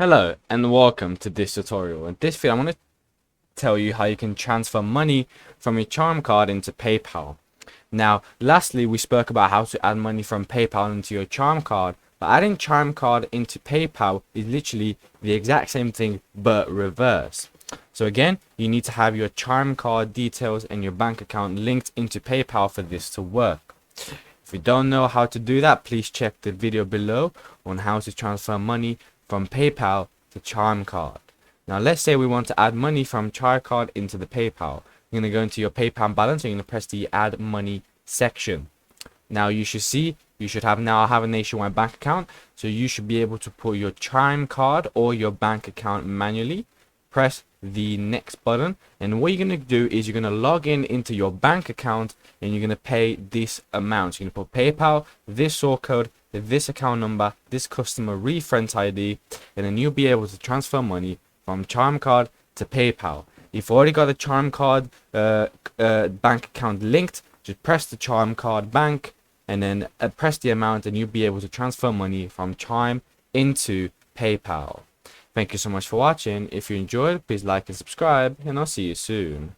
Hello and welcome to this tutorial. In this video, I'm going to tell you how you can transfer money from your Chime card into PayPal. Now, lastly, we spoke about how to add money from PayPal into your Chime card, but adding Chime card into PayPal is literally the exact same thing but reverse. So again, you need to have your Chime card details and your bank account linked into PayPal for this to work. If you don't know how to do that, please check the video below on how to transfer money from PayPal to Chime card. Now let's say we want to add money from Chime card into the PayPal. You're going to go into your PayPal balance and you're going to press the add money section. Now you should have a nationwide bank account, so you should be able to put your Chime card or your bank account manually. Press the next button, and what you're going to do is you're going to log in into your bank account and you're going to pay this amount. So you're going to put PayPal, this sort code, this account number, this customer reference ID, and then you'll be able to transfer money from Chime card to PayPal. If you've already got the Chime card bank account linked, just press the Chime card bank and then press the amount, and you'll be able to transfer money from Chime into PayPal. Thank you so much for watching. If you enjoyed, please like and subscribe, and I'll see you soon.